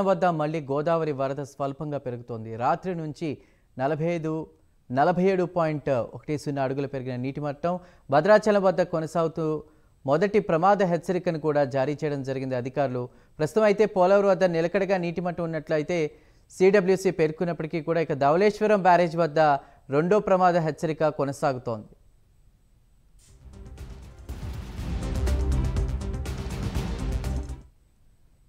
వద్ద మళ్లీ గోదావరి వరద స్వల్పంగా పెరుగుతోంది. రాత్రి నుంచి 47.10 అడుగులు పెరిగిన నీటి మట్టం భద్రాచలం వద్ద కొనసాగుతూ మొదటి ప్రమాద హెచ్చరికను కూడా జారీ చేయడం జరిగింది అధికారులు. ప్రస్తుతం అయితే పోలవరం వద్ద నిలకడగా నీటి మట్టం ఉన్నట్లయితే సిడబ్ల్యూసి పేర్కొన్నప్పటికీ కూడా ఇక ధవళేశ్వరం బ్యారేజ్ వద్ద రెండో ప్రమాద హెచ్చరిక కొనసాగుతోంది.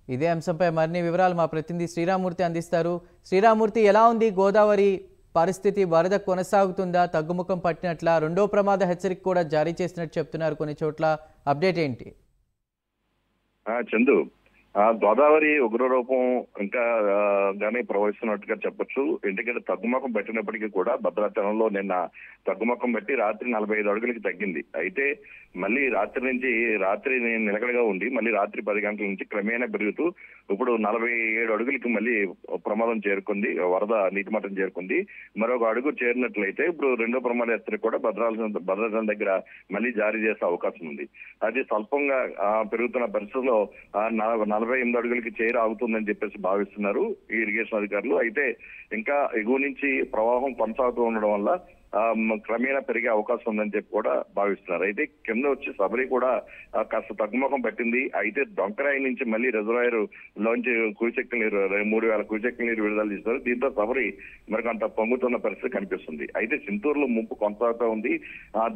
ఇదే అంశంపై మరిన్ని వివరాలు మా ప్రతినిధి శ్రీరామూర్తి అందిస్తారు. శ్రీరామూర్తి, ఎలా ఉంది గోదావరి పరిస్థితి? వరద కొనసాగుతుందా? తగ్గుముఖం పట్టినట్ల? రెండో ప్రమాద హెచ్చరిక కూడా జారీ చేసినట్టు చెప్తున్నారు కొన్ని చోట్ల. అప్డేట్ ఏంటి? చందు, గోదావరి ఉగ్రరూపం ఇంకా గానీ ప్రవహిస్తున్నట్టుగా చెప్పొచ్చు. ఎందుకంటే తగ్గుముఖం పెట్టినప్పటికీ కూడా భద్రాచలంలో నిన్న తగ్గుముఖం పెట్టి రాత్రి 45 అడుగులకి తగ్గింది. అయితే మళ్ళీ రాత్రి నిలకడగా ఉండి మళ్ళీ రాత్రి 10 గంటల నుంచి క్రమేణా పెరుగుతూ ఇప్పుడు 47 అడుగులకి మళ్ళీ ప్రమాదం చేరుకుంది. వరద నీటి మట్టం చేరుకుంది. మరొక అడుగు చేరినట్లయితే ఇప్పుడు రెండో ప్రమాద హెచ్చరిక కూడా భద్రాచలం దగ్గర మళ్ళీ జారీ చేసే అవకాశం ఉంది. అది స్వల్పంగా పెరుగుతున్న పరిస్థితుల్లో 48 అడుగులకి చేరి ఆగుతుందని చెప్పేసి భావిస్తున్నారు ఈ ఇరిగేషన్ అధికారులు. అయితే ఇంకా ఎగువ నుంచి ప్రవాహం కొనసాగుతూ ఉండడం వల్ల క్రమేణా పెరిగే అవకాశం ఉందని చెప్పి కూడా భావిస్తున్నారు. అయితే కింద వచ్చి సబరి కూడా కాస్త తగ్గుముఖం పట్టింది. అయితే డొంకరాయి నుంచి మళ్ళీ రిజర్వాయర్ లోంచి కుడిచెక్కల నీరు 3000 కుడిచెక్కల నీరు విడుదల చేస్తారు. దీంతో సబరి మరికొంత పొంగుతున్న పరిస్థితి కనిపిస్తుంది. అయితే చింతూరులో ముంపు కొనసాగుతూ ఉంది.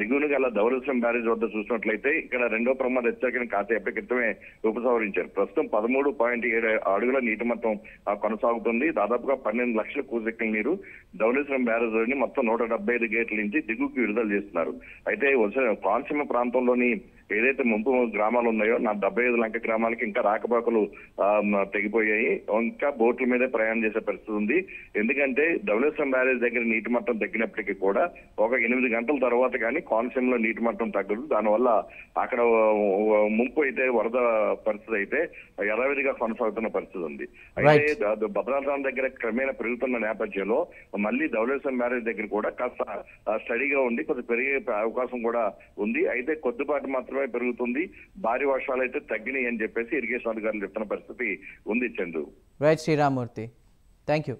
దిగువన గల ధవళేశ్వరం బ్యారేజ్ వద్ద చూసినట్లయితే ఇక్కడ రెండో ప్రమాద హెచ్చరికను కాసేపటి క్రితమే ఉపసంహరించారు. ప్రస్తుతం 13.7 అడుగుల నీటి మట్టం కొనసాగుతుంది. దాదాపుగా 12 లక్షల కుడిచెక్కల నీరు ధవళేశ్వరం బ్యారేజ్ లోని మొత్తం 175 గేట్ల నుంచి దిగువకి విడుదల చేస్తున్నారు. అయితే కోనసీమ ప్రాంతంలోని ఏదైతే ముంపు గ్రామాలు ఉన్నాయో 75 లంక గ్రామాలకి ఇంకా రాకపోకలు తెగిపోయాయి. ఇంకా బోట్ల మీదే ప్రయాణం చేసే పరిస్థితి ఉంది. ఎందుకంటే ధవళేశ్వరం బ్యారేజ్ దగ్గర నీటి మట్టం తగ్గినప్పటికీ కూడా ఒక 8 గంటల తర్వాత కానీ కోనసీమలో నీటి మట్టం తగ్గదు. దానివల్ల అక్కడ ముంపు అయితే వరద పరిస్థితి అయితే యథావిధిగా కొనసాగుతున్న పరిస్థితి ఉంది. అయితే భద్రాచలం దగ్గర క్రమేణా పెరుగుతున్న నేపథ్యంలో మళ్ళీ ధవళేశ్వరం బ్యారేజ్ దగ్గర కూడా కాస్త స్టడీగా ఉండి కొంచెం పెరిగే అవకాశం కూడా ఉంది. అయితే కొద్దిపాటి మాత్రమే పెరుగుతుంది. భారీ వర్షాలు అయితే తగ్గినాయి అని చెప్పేసి ఇరిగేషన్ అధికారులు చెప్తున్న పరిస్థితి ఉంది. Chandu. Right Sriramurthy, thank you.